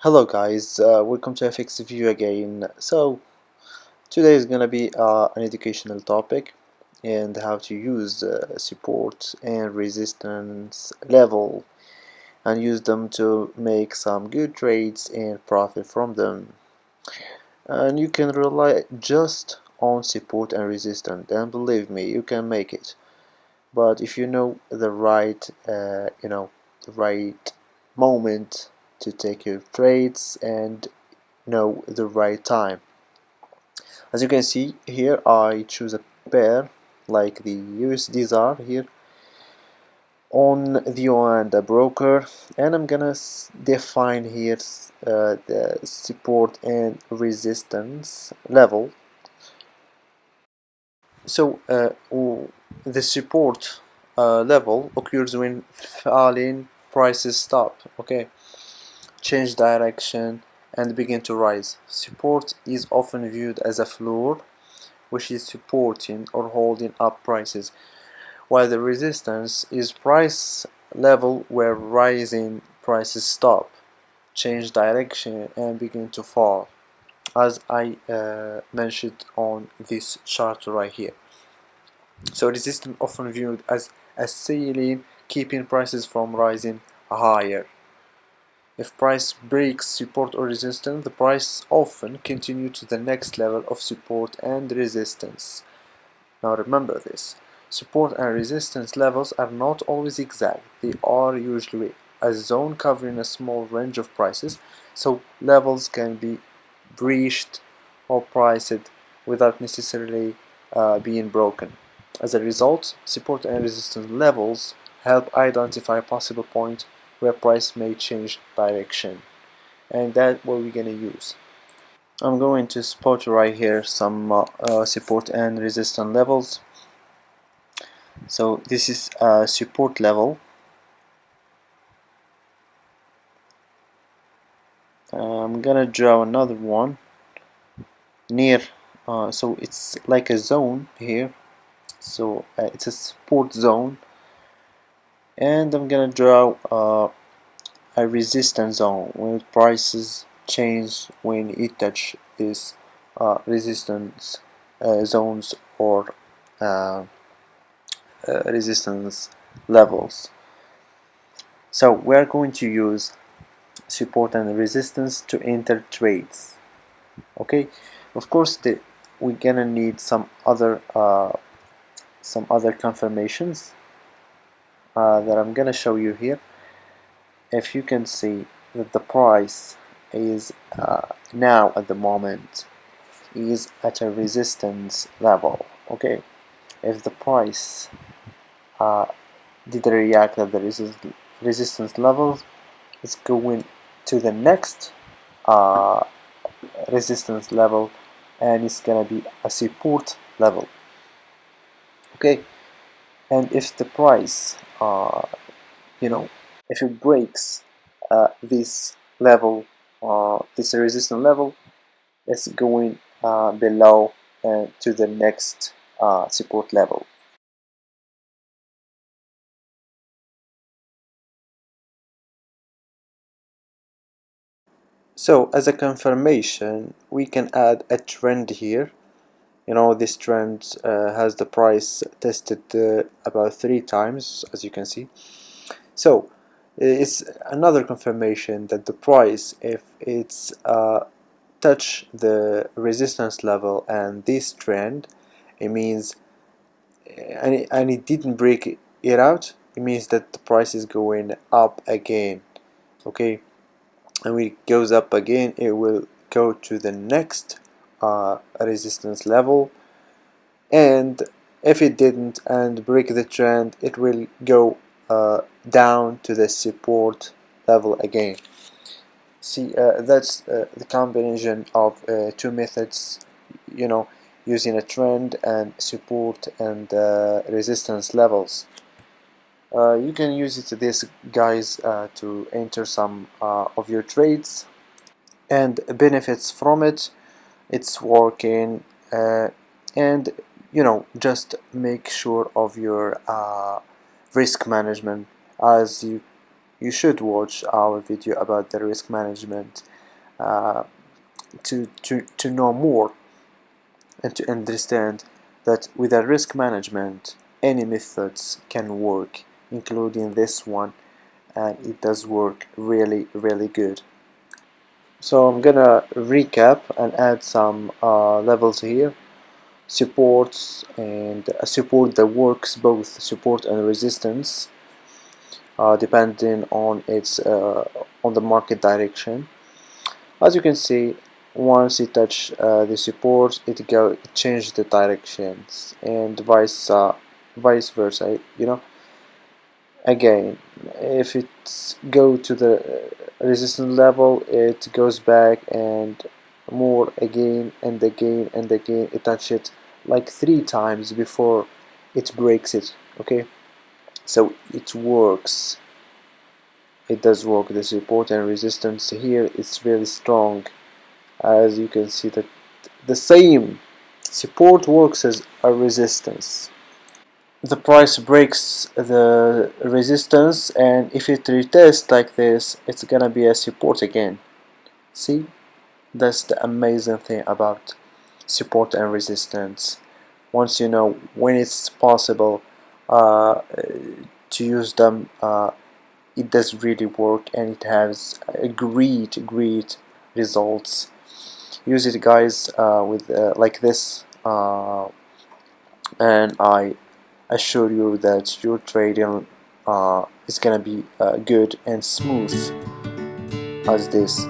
Hello guys, welcome to FX View again. So today is gonna be an educational topic and how to use support and resistance level and use them to make some good trades and profit from them. And you can rely just on support and resistance, and believe me, you can make it. But if you know the right, the right moment to take your trades and know the right time. As you can see here, I choose a pair like the USDs are here on the on the broker, and I'm gonna define here the support and resistance level. So the support level occurs when falling prices stop. Okay, change direction and begin to rise. Support is often viewed as a floor which is supporting or holding up prices, while the resistance is price level where rising prices stop, change direction and begin to fall, as I mentioned on this chart right here. So resistance often viewed as a ceiling keeping prices from rising higher. If price breaks support or resistance, the price often continue to the next level of support and resistance. Now remember this, support and resistance levels are not always exact. They are usually a zone covering a small range of prices, so levels can be breached or priced without necessarily being broken. As a result, support and resistance levels help identify possible points where price may change direction, and that's what we're going to use. I'm going to spot right here some support and resistance levels. So this is a support level. I'm gonna draw another one near, so it's like a zone here. So it's a support zone, and I'm gonna draw a resistance zone when prices change when it touch this resistance zones or uh, resistance levels. So we're going to use support and resistance to enter trades. Okay, of course we're gonna need some other confirmations that I'm gonna show you here. If you can see that the price is now at the moment is at a resistance level. Okay, if the price uh, did react at the resistance levels, it's going to the next uh, resistance level, and it's gonna be a support level. Okay, and if the price you know if it breaks this level, this resistance level, it's going below to the next support level. So as a confirmation, we can add a trend here. This trend has the price tested about 3 times, as you can see. So it's another confirmation that the price, if it's touch the resistance level and this trend, it means, and it didn't break it out, it means that the price is going up again. Okay, and when it goes up again, it will go to the next resistance level, and if it didn't and break the trend, it will go down to the support level again. See, that's the combination of two methods, you know, using a trend and support and resistance levels. You can use it, this guys, to enter some of your trades and benefits from it. It's working, and just make sure of your risk management, as you should watch our video about the risk management uh, to know more and to understand that with a risk management any methods can work, including this one, and it does work really good. So I'm gonna recap and add some levels here. Supports, and a support that works both support and resistance, depending on its on the market direction. As you can see, once it touch the support, it changes the directions, and vice versa. Again, if it go to the resistance level, it goes back and more again and again and again. It touch it like 3 times before it breaks it. Okay, so it works. It does work. The support and resistance here is very strong. As you can see that the same support works as a resistance. The price breaks the resistance, and if it retests like this, it's gonna be a support again. See, that's the amazing thing about support and resistance. Once you know when it's possible to use them, it does really work, and it has a great results. Use it, guys, with like this, and I assure you that your trading is gonna be good and smooth as this.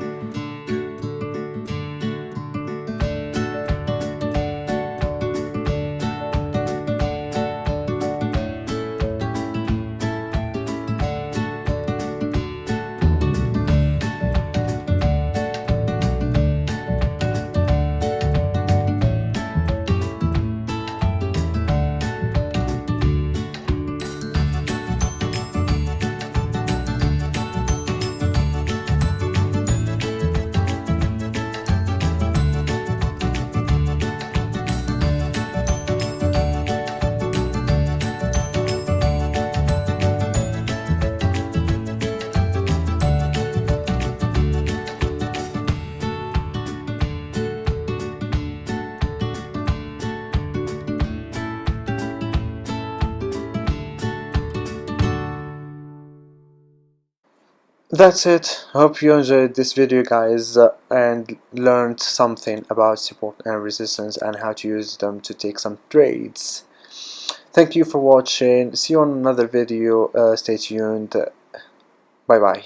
That's it. Hope you enjoyed this video, guys, and learned something about support and resistance and how to use them to take some trades. Thank you for watching. See you on another video. Stay tuned. Bye bye.